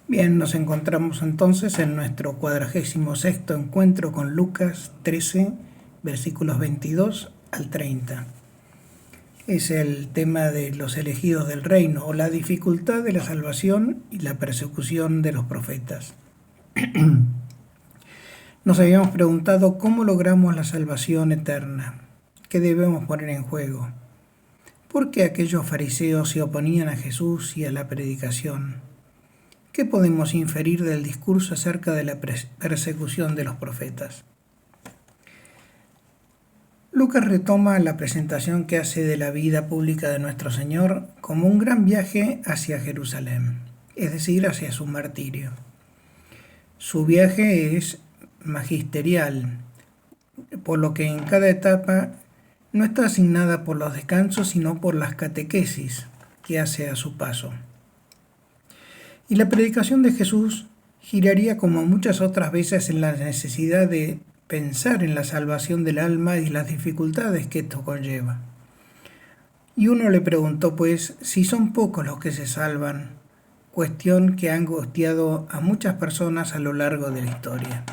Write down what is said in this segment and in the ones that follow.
Bien, nos encontramos entonces en nuestro 46º encuentro con Lucas 13, versículos 22 al 30. Es el tema de los elegidos del reino, o la dificultad de la salvación y la persecución de los profetas. Nos habíamos preguntado cómo logramos la salvación eterna, qué debemos poner en juego, por qué aquellos fariseos se oponían a Jesús y a la predicación. ¿Qué podemos inferir del discurso acerca de la persecución de los profetas? Lucas retoma la presentación que hace de la vida pública de nuestro Señor como un gran viaje hacia Jerusalén, es decir, hacia su martirio. Su viaje es magisterial, por lo que en cada etapa no está asignada por los descansos, sino por las catequesis que hace a su paso. Y la predicación de Jesús giraría como muchas otras veces en la necesidad de pensar en la salvación del alma y las dificultades que esto conlleva. Y uno le preguntó pues si son pocos los que se salvan, cuestión que ha angustiado a muchas personas a lo largo de la historia.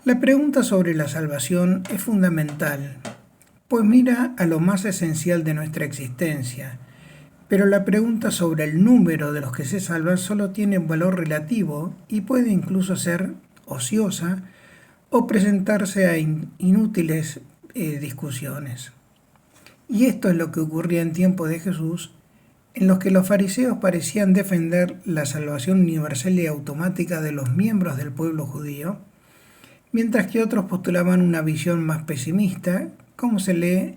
La pregunta sobre la salvación es fundamental, pues mira a lo más esencial de nuestra existencia. Pero la pregunta sobre el número de los que se salvan solo tiene un valor relativo y puede incluso ser ociosa o presentarse a inútiles discusiones. Y esto es lo que ocurría en tiempos de Jesús, en los que los fariseos parecían defender la salvación universal y automática de los miembros del pueblo judío, mientras que otros postulaban una visión más pesimista, como se lee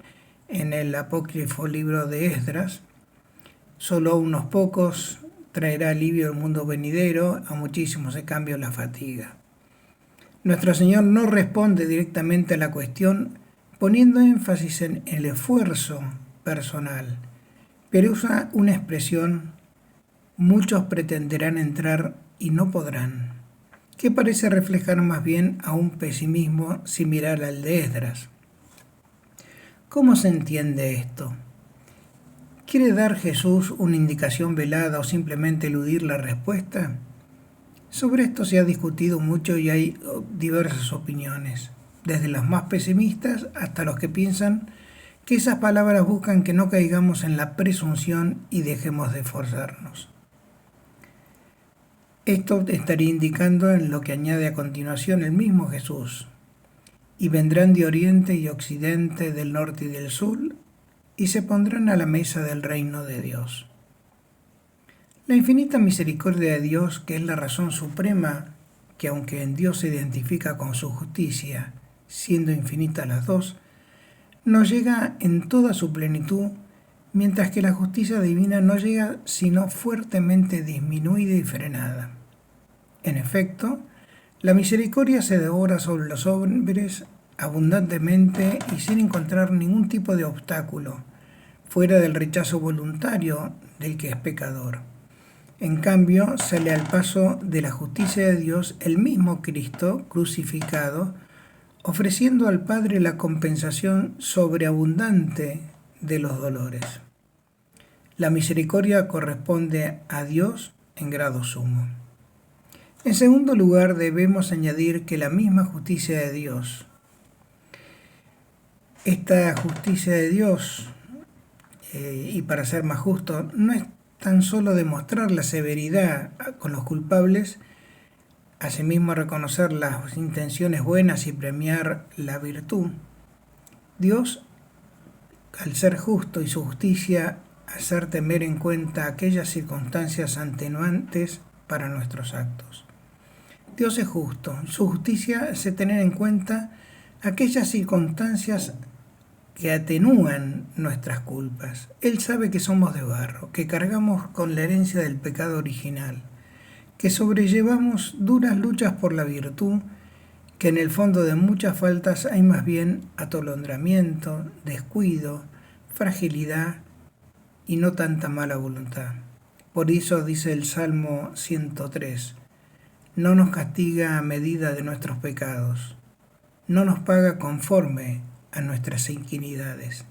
en el apócrifo libro de Esdras. Solo unos pocos traerá alivio al mundo venidero, a muchísimos en cambio la fatiga. Nuestro Señor no responde directamente a la cuestión poniendo énfasis en el esfuerzo personal, pero usa una expresión: muchos pretenderán entrar y no podrán, que parece reflejar más bien a un pesimismo similar al de Esdras. ¿Cómo se entiende esto? ¿Quiere dar Jesús una indicación velada o simplemente eludir la respuesta? Sobre esto se ha discutido mucho y hay diversas opiniones, desde las más pesimistas hasta los que piensan que esas palabras buscan que no caigamos en la presunción y dejemos de esforzarnos. Esto estaría indicando en lo que añade a continuación el mismo Jesús: y vendrán de oriente y occidente, del norte y del sur, y se pondrán a la mesa del reino de Dios. La infinita misericordia de Dios, que es la razón suprema, que aunque en Dios se identifica con su justicia, siendo infinitas las dos, nos llega en toda su plenitud, mientras que la justicia divina no llega sino fuertemente disminuida y frenada. En efecto, la misericordia se devora sobre los hombres abundantemente y sin encontrar ningún tipo de obstáculo, fuera del rechazo voluntario del que es pecador. En cambio, sale al paso de la justicia de Dios el mismo Cristo crucificado, ofreciendo al Padre la compensación sobreabundante de los dolores. La misericordia corresponde a Dios en grado sumo. En segundo lugar, debemos añadir que la misma justicia de Dios, esta justicia de Dios, y para ser más justo, no es tan solo demostrar la severidad con los culpables, asimismo reconocer las intenciones buenas y premiar la virtud. Dios, al ser justo y su justicia, hacer tener en cuenta aquellas circunstancias atenuantes para nuestros actos. Dios es justo, su justicia hace tener en cuenta aquellas circunstancias que atenúan nuestras culpas. Él sabe que somos de barro, que cargamos con la herencia del pecado original, que sobrellevamos duras luchas por la virtud, que en el fondo de muchas faltas hay más bien atolondramiento, descuido, fragilidad y no tanta mala voluntad. Por eso dice el Salmo 103, no nos castiga a medida de nuestros pecados, no nos paga conforme a nuestras iniquidades.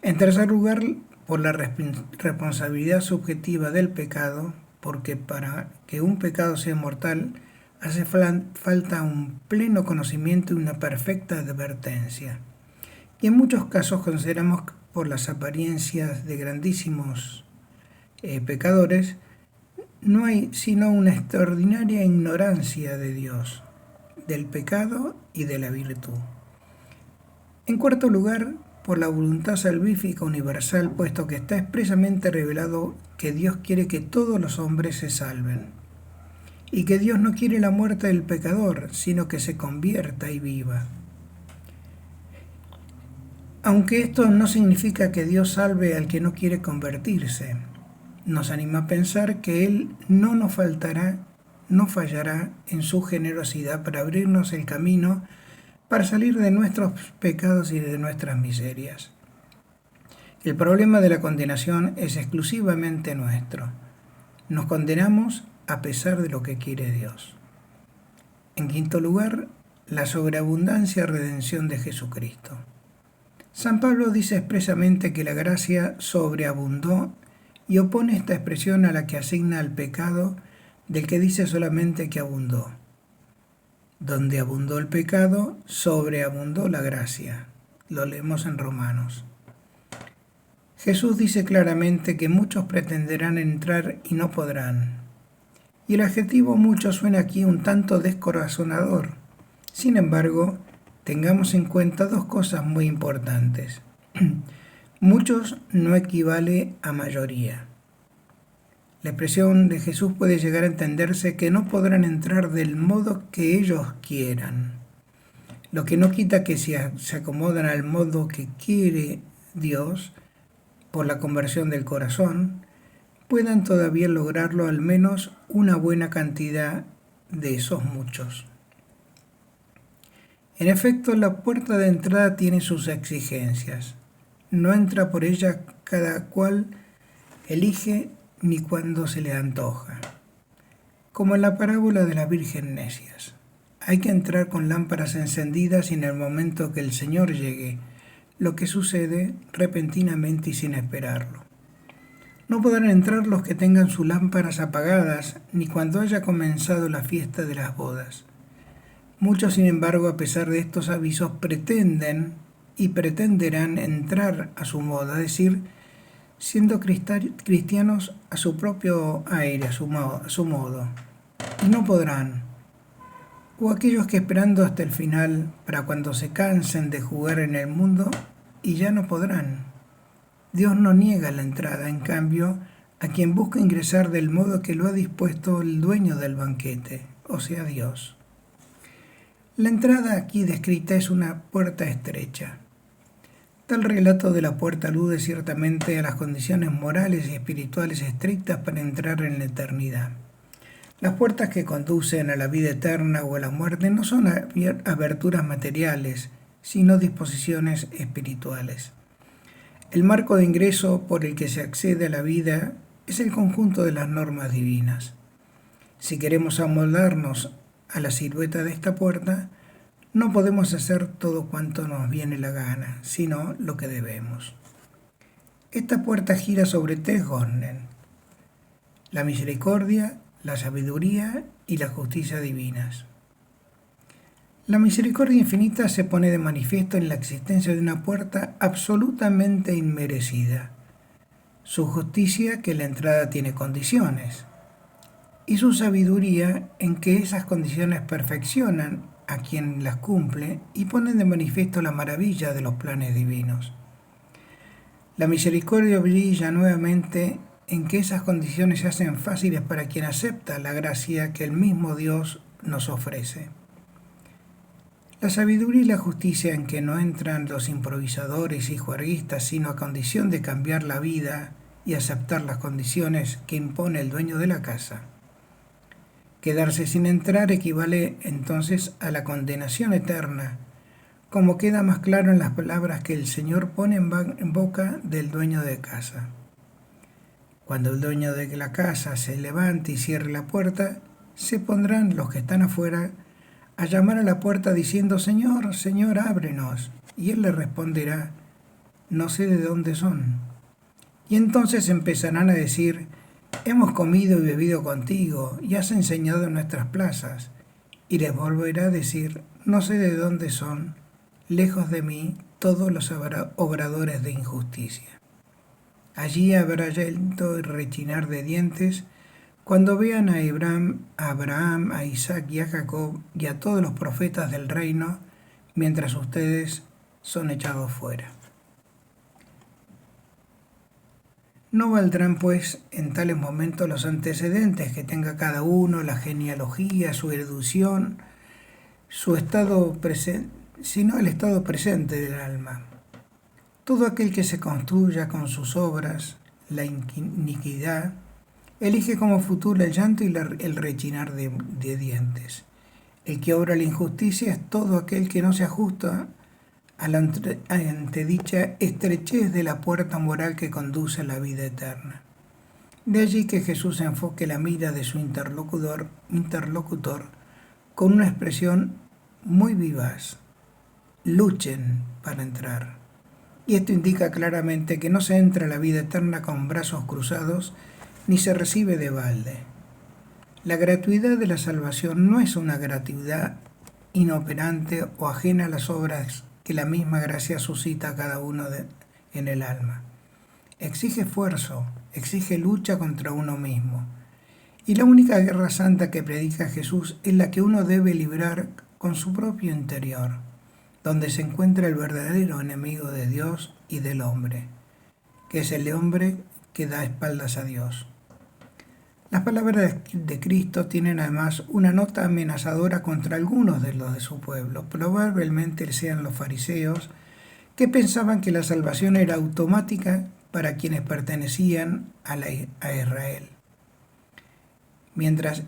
En tercer lugar, por la responsabilidad subjetiva del pecado, porque para que un pecado sea mortal hace falta un pleno conocimiento y una perfecta advertencia. Y en muchos casos consideramos por las apariencias de grandísimos pecadores, no hay sino una extraordinaria ignorancia de Dios, del pecado y de la virtud. En cuarto lugar, por la voluntad salvífica universal, puesto que está expresamente revelado que Dios quiere que todos los hombres se salven, y que Dios no quiere la muerte del pecador, sino que se convierta y viva. Aunque esto no significa que Dios salve al que no quiere convertirse, nos anima a pensar que Él no nos fallará en su generosidad para abrirnos el camino para salir de nuestros pecados y de nuestras miserias. El problema de la condenación es exclusivamente nuestro. Nos condenamos a pesar de lo que quiere Dios. En quinto lugar, la sobreabundancia y redención de Jesucristo. San Pablo dice expresamente que la gracia sobreabundó y opone esta expresión a la que asigna al pecado del que dice solamente que abundó. Donde abundó el pecado, sobreabundó la gracia. Lo leemos en Romanos. Jesús dice claramente que muchos pretenderán entrar y no podrán. Y el adjetivo mucho suena aquí un tanto descorazonador. Sin embargo, tengamos en cuenta dos cosas muy importantes. Muchos no equivale a mayoría. La expresión de Jesús puede llegar a entenderse que no podrán entrar del modo que ellos quieran, lo que no quita que si se acomodan al modo que quiere Dios por la conversión del corazón, puedan todavía lograrlo al menos una buena cantidad de esos muchos. En efecto, la puerta de entrada tiene sus exigencias. No entra por ella cada cual elige ni cuando se le antoja. Como en la parábola de la Virgen Necias. Hay que entrar con lámparas encendidas y en el momento que el Señor llegue, lo que sucede repentinamente y sin esperarlo. No podrán entrar los que tengan sus lámparas apagadas, ni cuando haya comenzado la fiesta de las bodas. Muchos, sin embargo, a pesar de estos avisos, pretenden y pretenderán entrar a su modo, es decir, siendo cristianos a su propio aire, a su modo, y no podrán. O aquellos que esperando hasta el final, para cuando se cansen de jugar en el mundo, y ya no podrán. Dios no niega la entrada, en cambio, a quien busca ingresar del modo que lo ha dispuesto el dueño del banquete, o sea, Dios. La entrada aquí descrita es una puerta estrecha. Tal relato de la puerta alude ciertamente a las condiciones morales y espirituales estrictas para entrar en la eternidad. Las puertas que conducen a la vida eterna o a la muerte no son aberturas materiales, sino disposiciones espirituales. El marco de ingreso por el que se accede a la vida es el conjunto de las normas divinas. Si queremos amoldarnos a la silueta de esta puerta, no podemos hacer todo cuanto nos viene la gana, sino lo que debemos. Esta puerta gira sobre tres goznes: la misericordia, la sabiduría y la justicia divinas. La misericordia infinita se pone de manifiesto en la existencia de una puerta absolutamente inmerecida. Su justicia, que la entrada tiene condiciones, y su sabiduría, en que esas condiciones perfeccionan a quien las cumple y ponen de manifiesto la maravilla de los planes divinos. La misericordia brilla nuevamente en que esas condiciones se hacen fáciles para quien acepta la gracia que el mismo Dios nos ofrece. La sabiduría y la justicia, en que no entran los improvisadores y juerguistas, sino a condición de cambiar la vida y aceptar las condiciones que impone el dueño de la casa. Quedarse sin entrar equivale entonces a la condenación eterna, como queda más claro en las palabras que el Señor pone en boca del dueño de casa. Cuando el dueño de la casa se levante y cierre la puerta, se pondrán los que están afuera a llamar a la puerta diciendo: Señor, Señor, ábrenos. Y él le responderá: no sé de dónde son. Y entonces empezarán a decir: hemos comido y bebido contigo, y has enseñado en nuestras plazas. Y les volverá a decir, no sé de dónde son, lejos de mí, todos los obradores de injusticia. Allí habrá llanto y rechinar de dientes, cuando vean a Abraham, a Isaac y a Jacob y a todos los profetas del reino, mientras ustedes son echados fuera. No valdrán pues en tales momentos los antecedentes que tenga cada uno, la genealogía, su erudición, su estado presente, sino el estado presente del alma. Todo aquel que se construya con sus obras la iniquidad, elige como futuro el llanto y el rechinar de dientes. El que obra la injusticia es todo aquel que no se ajusta a la antedicha estrechez de la puerta moral que conduce a la vida eterna. De allí que Jesús enfoque la mira de su interlocutor con una expresión muy vivaz: luchen para entrar. Y esto indica claramente que no se entra a la vida eterna con brazos cruzados, ni se recibe de balde. La gratuidad de la salvación no es una gratuidad inoperante o ajena a las obras que la misma gracia suscita a cada uno en el alma. Exige esfuerzo, exige lucha contra uno mismo. Y la única guerra santa que predica Jesús es la que uno debe librar con su propio interior, donde se encuentra el verdadero enemigo de Dios y del hombre, que es el hombre que da espaldas a Dios. Las palabras de Cristo tienen además una nota amenazadora contra algunos de los de su pueblo, probablemente sean los fariseos, que pensaban que la salvación era automática para quienes pertenecían a Israel. Mientras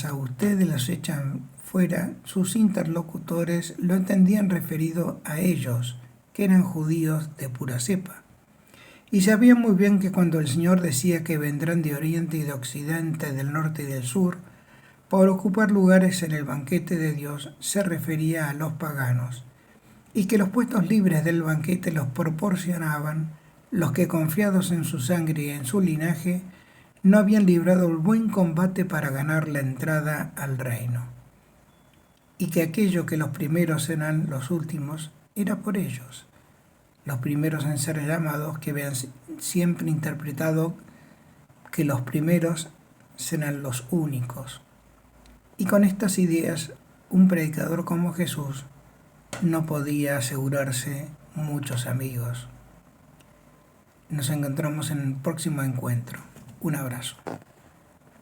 a ustedes los echan fuera, sus interlocutores lo entendían referido a ellos, que eran judíos de pura cepa. Y sabían muy bien que cuando el Señor decía que vendrán de oriente y de occidente, del norte y del sur, para ocupar lugares en el banquete de Dios, se refería a los paganos, y que los puestos libres del banquete los proporcionaban los que, confiados en su sangre y en su linaje, no habían librado el buen combate para ganar la entrada al reino, y que aquello que los primeros eran los últimos era por ellos. Los primeros en ser llamados, que vean siempre interpretado que los primeros serán los únicos. Y con estas ideas, un predicador como Jesús no podía asegurarse muchos amigos. Nos encontramos en el próximo encuentro. Un abrazo.